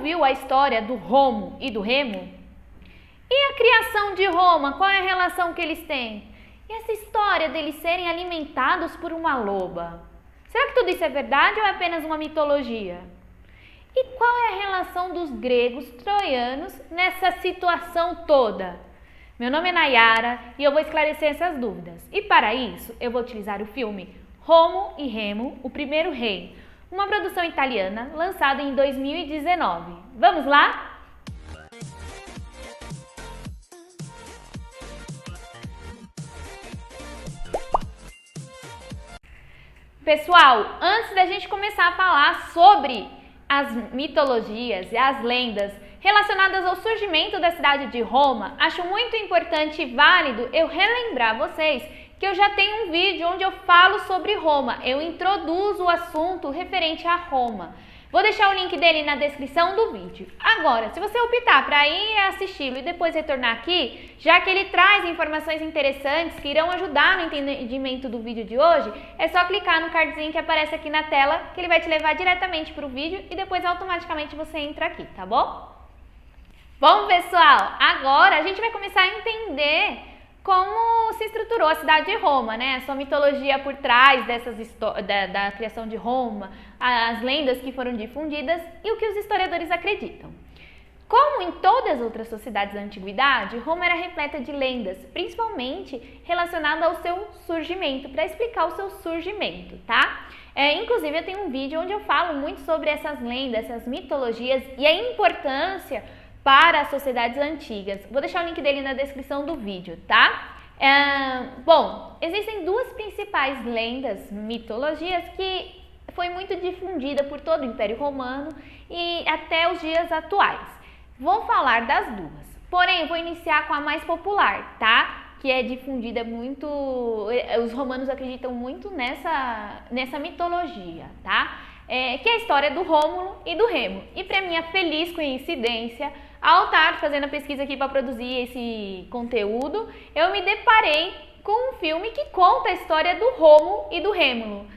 ouviu a história do Romo e do Remo? E a criação de Roma, qual é a relação que eles têm? E essa história deles serem alimentados por uma loba? Será que tudo isso é verdade ou é apenas uma mitologia? E qual é a relação dos gregos troianos nessa situação toda? Meu nome é Nayara e eu vou esclarecer essas dúvidas. E para isso, eu vou utilizar o filme Romo e Remo, o Primeiro Rei, uma produção italiana lançada em 2019. Vamos lá? Pessoal, antes da gente começar a falar sobre as mitologias e as lendas relacionadas ao surgimento da cidade de Roma, acho muito importante e válido eu relembrar vocês que eu já tenho um vídeo onde eu falo sobre Roma, eu introduzo o assunto referente a Roma. Vou deixar o link dele na descrição do vídeo. Agora, se você optar para ir assisti-lo e depois retornar aqui, já que ele traz informações interessantes que irão ajudar no entendimento do vídeo de hoje, é só clicar no cardzinho que aparece aqui na tela, que ele vai te levar diretamente para o vídeo e depois automaticamente você entra aqui, tá bom? Bom, pessoal, agora a gente vai começar a entender como se estruturou a cidade de Roma, né? A sua mitologia por trás da criação de Roma, as lendas que foram difundidas e o que os historiadores acreditam. Como em todas as outras sociedades da antiguidade, Roma era repleta de lendas, principalmente relacionada ao seu surgimento, para explicar o seu surgimento, tá? Inclusive eu tenho um vídeo onde eu falo muito sobre essas lendas, essas mitologias e a importância para as sociedades antigas. Vou deixar o link dele na descrição do vídeo, tá? Bom, existem duas principais lendas, mitologias, que foi muito difundida por todo o Império Romano e até os dias atuais. Vou falar das duas, porém vou iniciar com a mais popular, tá? Que é difundida muito, os romanos acreditam muito nessa mitologia, tá? Que é a história do Rômulo e do Remo. E para minha feliz coincidência, ao estar fazendo a pesquisa aqui para produzir esse conteúdo, eu me deparei com um filme que conta a história do Romo e do Rêmulo.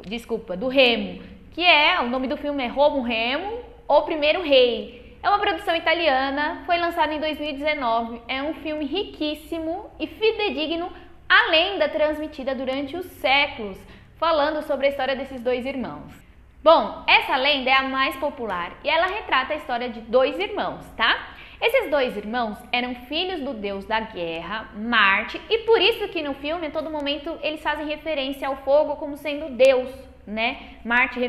Desculpa, do Remo, que o nome do filme é Romo Remo, o Primeiro Rei. É uma produção italiana, foi lançado em 2019, é um filme riquíssimo e fidedigno à lenda transmitida durante os séculos, falando sobre a história desses dois irmãos. Bom, essa lenda é a mais popular e ela retrata a história de dois irmãos, tá? Esses dois irmãos eram filhos do deus da guerra, Marte, e por isso que no filme, a todo momento, eles fazem referência ao fogo como sendo Deus, né? Marte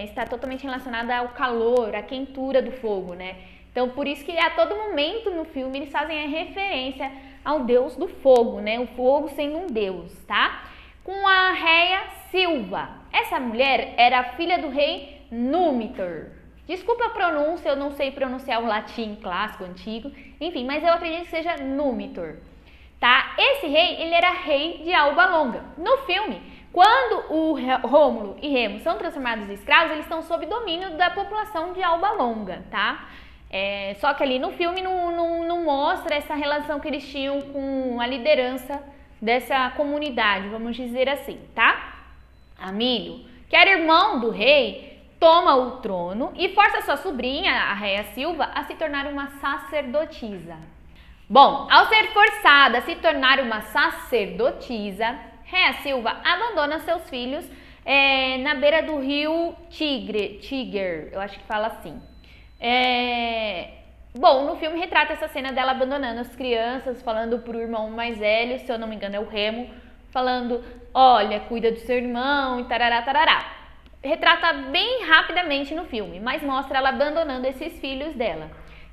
está totalmente relacionada ao calor, à quentura do fogo, né? Então, por isso que a todo momento no filme eles fazem a referência ao deus do fogo, né? O fogo sendo um deus, tá? Com a Rhea Silva. Essa mulher era filha do rei Númitor. Desculpa a pronúncia, eu não sei pronunciar o latim clássico, antigo, enfim, mas eu acredito que seja Númitor, tá? Esse rei, ele era rei de Alba Longa. No filme, quando o Rômulo e Remo são transformados em escravos, eles estão sob domínio da população de Alba Longa, tá? Só que ali no filme não mostra essa relação que eles tinham com a liderança dessa comunidade, vamos dizer assim, tá? Amílio, que era irmão do rei, toma o trono e força sua sobrinha, a Rhea Silva, a se tornar uma sacerdotisa. Bom, ao ser forçada a se tornar uma sacerdotisa, Rhea Silva abandona seus filhos na beira do rio Tiger, eu acho que fala assim. Bom, no filme retrata essa cena dela abandonando as crianças, falando pro irmão mais velho, se eu não me engano é o Remo, falando, olha, cuida do seu irmão e tarará, tarará. Retrata bem rapidamente no filme, mas mostra ela abandonando esses filhos dela.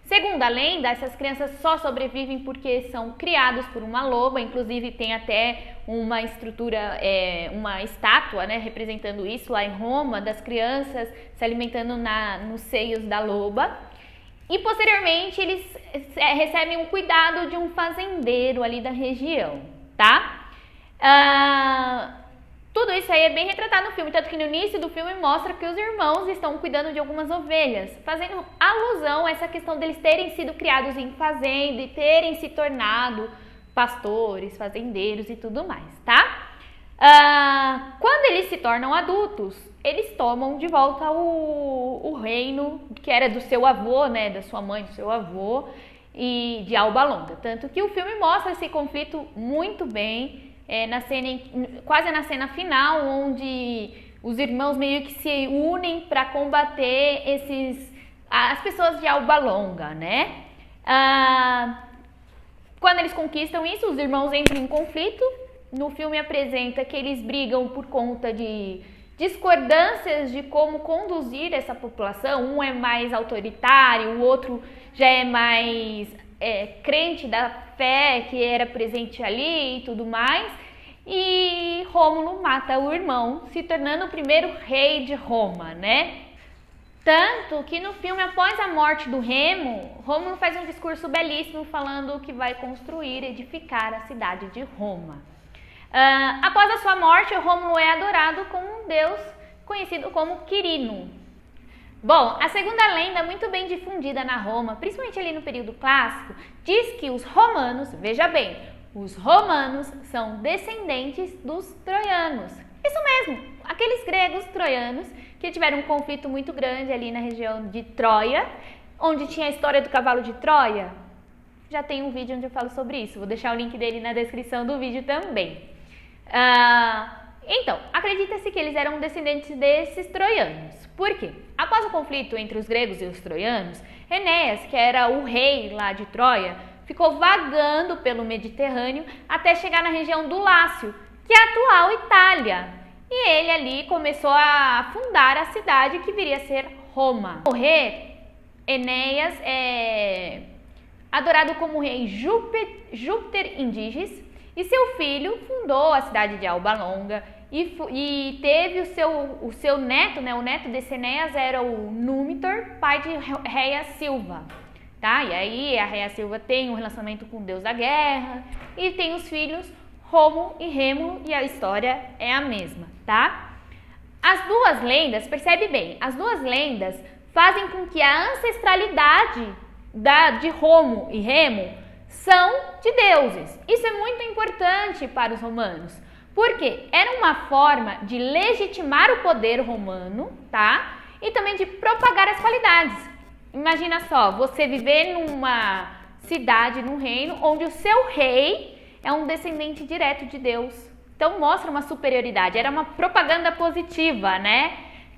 Segundo a lenda, essas crianças só sobrevivem porque são criados por uma loba, inclusive tem até uma estrutura, uma estátua, né, representando isso lá em Roma, das crianças se alimentando nos seios da loba. E posteriormente eles recebem o cuidado de um fazendeiro ali da região, tá? Tudo isso aí é bem retratado no filme, tanto que no início do filme mostra que os irmãos estão cuidando de algumas ovelhas, fazendo alusão a essa questão deles terem sido criados em fazenda e terem se tornado pastores, fazendeiros e tudo mais, tá? Quando eles se tornam adultos, eles tomam de volta o reino que era do seu avô, né, da sua mãe, do seu avô, e de Alba Longa. Tanto que o filme mostra esse conflito muito bem, quase na cena final, onde os irmãos meio que se unem para combater as pessoas de Alba Longa, né? Quando eles conquistam isso, os irmãos entram em conflito. No filme apresenta que eles brigam por conta de discordâncias de como conduzir essa população. Um é mais autoritário, o outro já é mais crente da fé que era presente ali e tudo mais. E Rômulo mata o irmão, se tornando o primeiro rei de Roma, né? Tanto que no filme, após a morte do Remo, Rômulo faz um discurso belíssimo falando que vai construir, edificar a cidade de Roma. Após a sua morte, Rômulo é adorado como um deus conhecido como Quirino. Bom, a segunda lenda, muito bem difundida na Roma, principalmente ali no período clássico, diz que os romanos, veja bem, os romanos são descendentes dos troianos. Isso mesmo, aqueles gregos troianos que tiveram um conflito muito grande ali na região de Troia, onde tinha a história do cavalo de Troia. Já tem um vídeo onde eu falo sobre isso, vou deixar o link dele na descrição do vídeo também. Então, acredita-se que eles eram descendentes desses troianos. Por quê? Após o conflito entre os gregos e os troianos, Enéas, que era o rei lá de Troia, ficou vagando pelo Mediterrâneo até chegar na região do Lácio, que é a atual Itália. E ele ali começou a fundar a cidade que viria a ser Roma. Ao morrer, Enéas é adorado como rei Júpiter Indígenes, e seu filho fundou a cidade de Alba Longa e teve o seu neto, né? O neto desse Enéas era o Númitor, pai de Réia Silva. Tá? E aí a Réia Silva tem um relacionamento com o deus da guerra e tem os filhos Rômulo e Rêmulo, e a história é a mesma, tá? As duas lendas, percebe bem, as duas lendas fazem com que a ancestralidade de Rômulo e Remo são de deuses. Isso é muito importante para os romanos, porque era uma forma de legitimar o poder romano, tá? E também de propagar as qualidades. Imagina só, você viver numa cidade, num reino, onde o seu rei é um descendente direto de Deus. Então mostra uma superioridade, era uma propaganda positiva, né?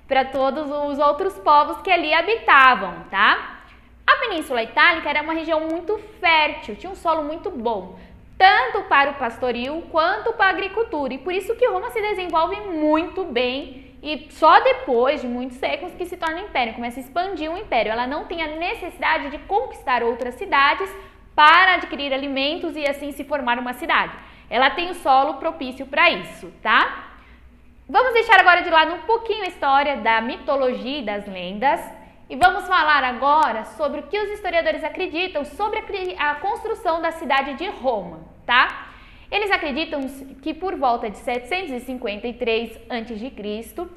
Para todos os outros povos que ali habitavam, tá? A Península Itálica era uma região muito fértil, tinha um solo muito bom, tanto para o pastoril quanto para a agricultura. E por isso que Roma se desenvolve muito bem e só depois de muitos séculos que se torna um império, começa a expandir um império. Ela não tem a necessidade de conquistar outras cidades para adquirir alimentos e assim se formar uma cidade. Ela tem o solo propício para isso, tá? Vamos deixar agora de lado um pouquinho a história da mitologia e das lendas e vamos falar agora sobre o que os historiadores acreditam sobre a construção da cidade de Roma, tá? Eles acreditam que por volta de 753 a.C.,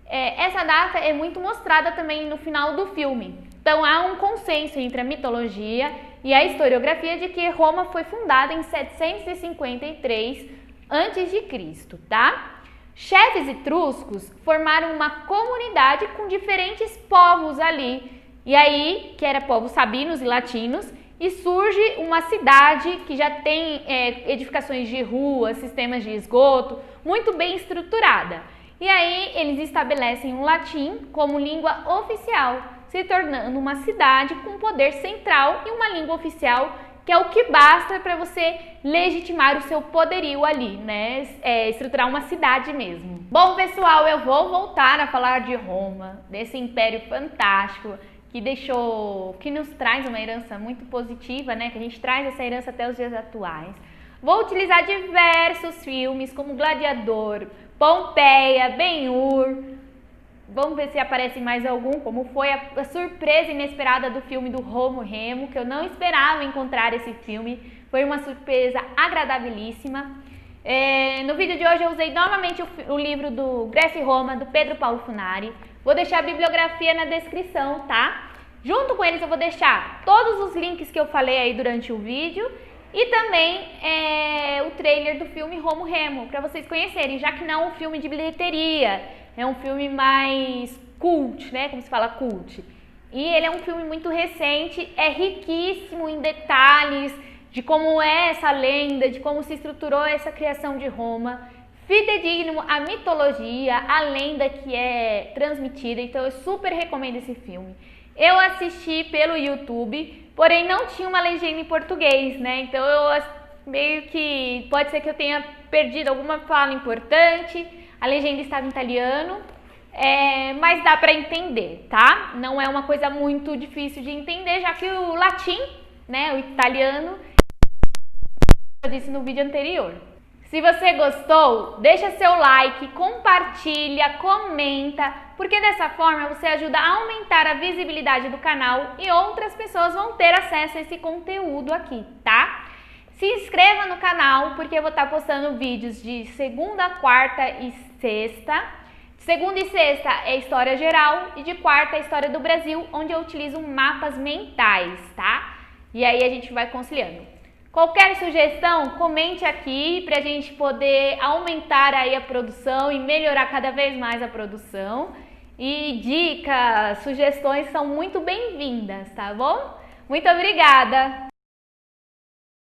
essa data é muito mostrada também no final do filme. Então há um consenso entre a mitologia e a historiografia de que Roma foi fundada em 753 a.C., tá? Chefes etruscos formaram uma comunidade com diferentes povos ali. E aí, que era povos sabinos e latinos, e surge uma cidade que já tem edificações de ruas, sistemas de esgoto, muito bem estruturada. E aí eles estabelecem o latim como língua oficial, se tornando uma cidade com poder central e uma língua oficial, que é o que basta para você legitimar o seu poderio ali, né? Estruturar uma cidade mesmo. Bom, pessoal, eu vou voltar a falar de Roma, desse império fantástico que nos traz uma herança muito positiva, né? Que a gente traz essa herança até os dias atuais. Vou utilizar diversos filmes como Gladiador, Pompeia, Ben-Hur. Vamos ver se aparece mais algum, como foi a surpresa inesperada do filme do Rômulo e Remo, que eu não esperava encontrar esse filme. Foi uma surpresa agradabilíssima. No vídeo de hoje eu usei novamente o livro do Grécia e Roma, do Pedro Paulo Funari. Vou deixar a bibliografia na descrição, tá? Junto com eles eu vou deixar todos os links que eu falei aí durante o vídeo e também o trailer do filme Rômulo e Remo, para vocês conhecerem, já que não é um filme de bilheteria, é um filme mais cult, né? Como se fala cult. E ele é um filme muito recente, é riquíssimo em detalhes de como é essa lenda, de como se estruturou essa criação de Roma, fidedigno à mitologia, à lenda que é transmitida, então eu super recomendo esse filme. Eu assisti pelo YouTube, porém não tinha uma legenda em português, né? Então eu meio que pode ser que eu tenha perdido alguma fala importante, a legenda estava em italiano, mas dá para entender, tá? Não é uma coisa muito difícil de entender, já que o latim, né, o italiano, eu disse no vídeo anterior. Se você gostou, deixa seu like, compartilha, comenta, porque dessa forma você ajuda a aumentar a visibilidade do canal e outras pessoas vão ter acesso a esse conteúdo aqui, tá? Se inscreva no canal, porque eu vou estar postando vídeos de segunda, quarta e sexta. Segunda e sexta é história geral e de quarta é história do Brasil, onde eu utilizo mapas mentais, tá? E aí a gente vai conciliando. Qualquer sugestão, comente aqui pra gente poder aumentar aí a produção e melhorar cada vez mais a produção. E dicas, sugestões são muito bem-vindas, tá bom? Muito obrigada!